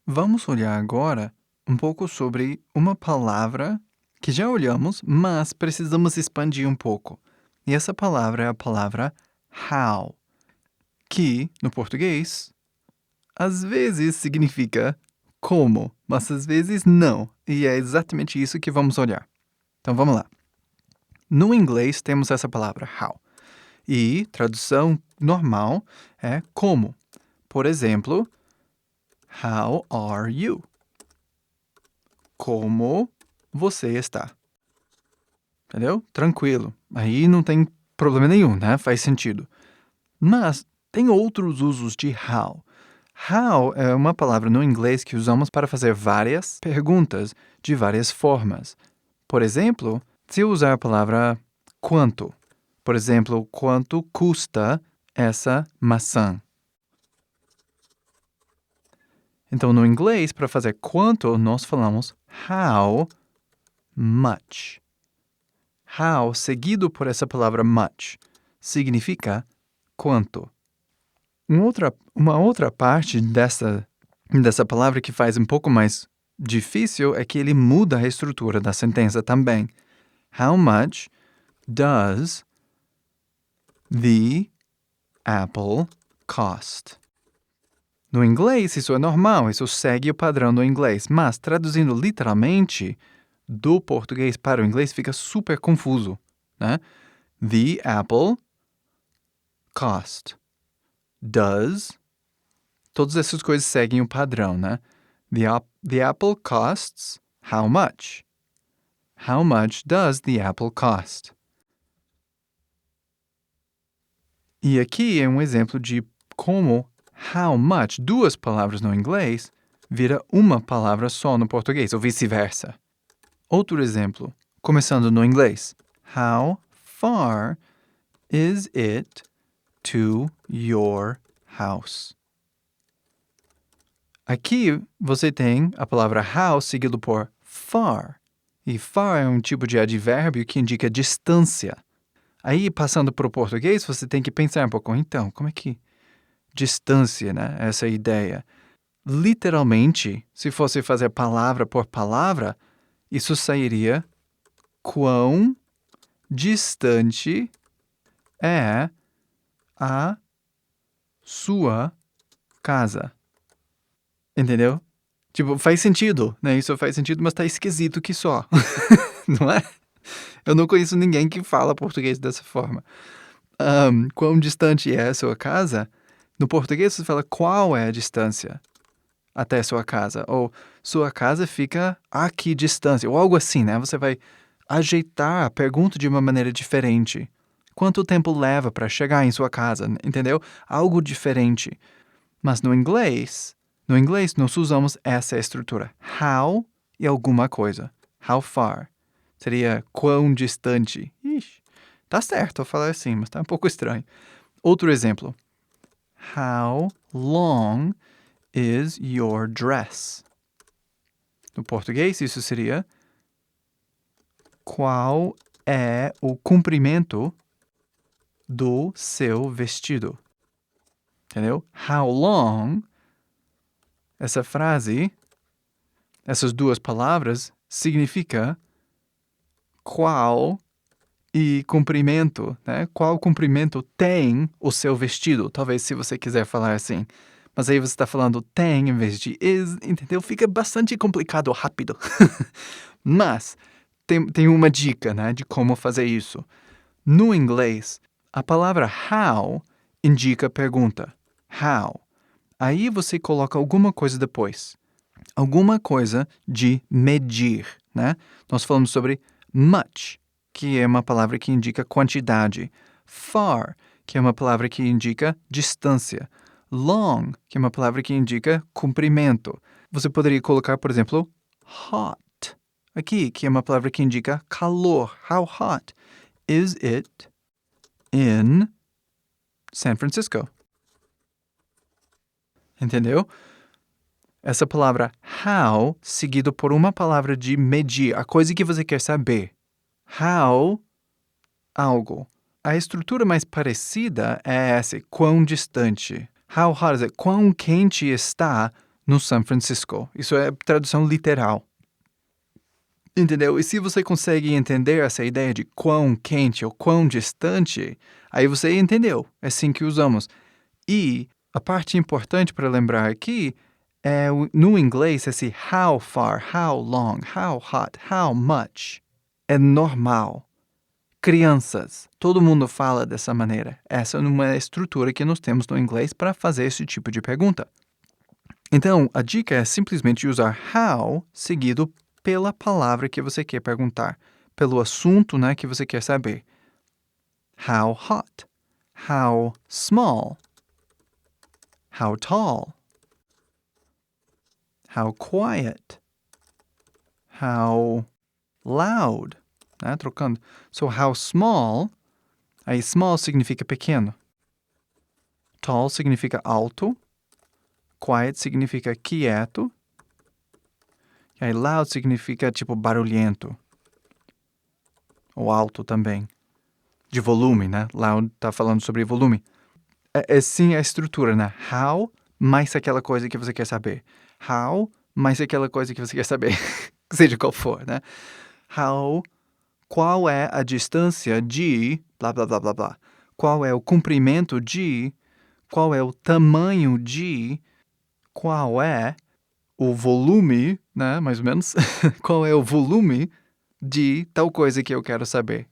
Vamos olhar agora um pouco sobre uma palavra que já olhamos, mas precisamos expandir um pouco. E essa palavra é a palavra how, que, no português, às vezes significa como, mas às vezes não. E é exatamente isso que vamos olhar. Então vamos lá. No inglês temos essa palavra how. E tradução normal é como. Por exemplo, how are you? Como você está? Entendeu? Tranquilo. Aí não tem problema nenhum, né? Faz sentido. Mas tem outros usos de how. How é uma palavra no inglês que usamos para fazer várias perguntas de várias formas. Por exemplo, se eu usar a palavra quanto. Por exemplo, quanto custa essa maçã? Então, no inglês, para fazer quanto, nós falamos how much. How, seguido por essa palavra much, significa quanto. Uma outra parte dessa palavra que faz um pouco mais difícil é que ele muda a estrutura da sentença também. How much does the apple cost? No inglês, isso é normal, isso segue o padrão do inglês, mas traduzindo literalmente do português para o inglês fica super confuso, né? The apple cost. Does. Todas essas coisas seguem o padrão, né? The apple costs how much? How much does the apple cost? E aqui é um exemplo de como how much, duas palavras no inglês, vira uma palavra só no português, ou vice-versa. Outro exemplo, começando no inglês. How far is it to your house? Aqui você tem a palavra how seguido por far. E far é um tipo de advérbio que indica distância. Aí, passando para o português, você tem que pensar um pouco. Então, como é que... Distância, né? Essa ideia. Literalmente, se fosse fazer palavra por palavra, isso sairia quão distante é a sua casa. Entendeu? Tipo, faz sentido, né? Isso faz sentido, mas tá esquisito que só. Não é? Eu não conheço ninguém que fala português dessa forma. Quão distante é a sua casa? No português você fala qual é a distância até a sua casa. Ou sua casa fica a que distância? Ou algo assim, né? Você vai ajeitar a pergunta de uma maneira diferente. Quanto tempo leva para chegar em sua casa? Entendeu? Algo diferente. Mas no inglês nós usamos essa estrutura. How e alguma coisa. How far. Seria quão distante. Ixi, tá certo eu falar assim, mas tá um pouco estranho. Outro exemplo. How long is your dress? No português, isso seria qual é o comprimento do seu vestido? Entendeu? How long, essa frase, essas duas palavras, significa qual e comprimento, né? Qual comprimento tem o seu vestido? Talvez se você quiser falar assim. Mas aí você está falando tem em vez de is, entendeu? Fica bastante complicado rápido. Mas tem uma dica, né, de como fazer isso. No inglês, a palavra how indica pergunta. How. Aí você coloca alguma coisa depois. Alguma coisa de medir, né? Nós falamos sobre much, que é uma palavra que indica quantidade. Far, que é uma palavra que indica distância. Long, que é uma palavra que indica comprimento. Você poderia colocar, por exemplo, hot, aqui, que é uma palavra que indica calor. How hot is it in San Francisco? Entendeu? Essa palavra how, seguido por uma palavra de medir, a coisa que você quer saber. How, algo. A estrutura mais parecida é essa, quão distante. How hot is it? Quão quente está no San Francisco. Isso é tradução literal. Entendeu? E se você consegue entender essa ideia de quão quente ou quão distante, aí você entendeu. É assim que usamos. E a parte importante para lembrar aqui é no inglês esse how far, how long, how hot, how much. É normal. Crianças, todo mundo fala dessa maneira. Essa é uma estrutura que nós temos no inglês para fazer esse tipo de pergunta. Então, a dica é simplesmente usar how seguido pela palavra que você quer perguntar, pelo assunto, né, que você quer saber. How hot? How small? How tall? How quiet? How loud? Né, trocando. So, how small, aí small significa pequeno. Tall significa alto. Quiet significa quieto. E aí loud significa tipo barulhento. Ou alto também. De volume, né? Loud tá falando sobre volume. É sim a estrutura, né? How mais aquela coisa que você quer saber. How mais aquela coisa que você quer saber. Seja qual for, né? How, qual é a distância de blá, blá, blá, blá, blá. Qual é o comprimento de, qual é o tamanho de, qual é o volume, né, mais ou menos, qual é o volume de tal coisa que eu quero saber.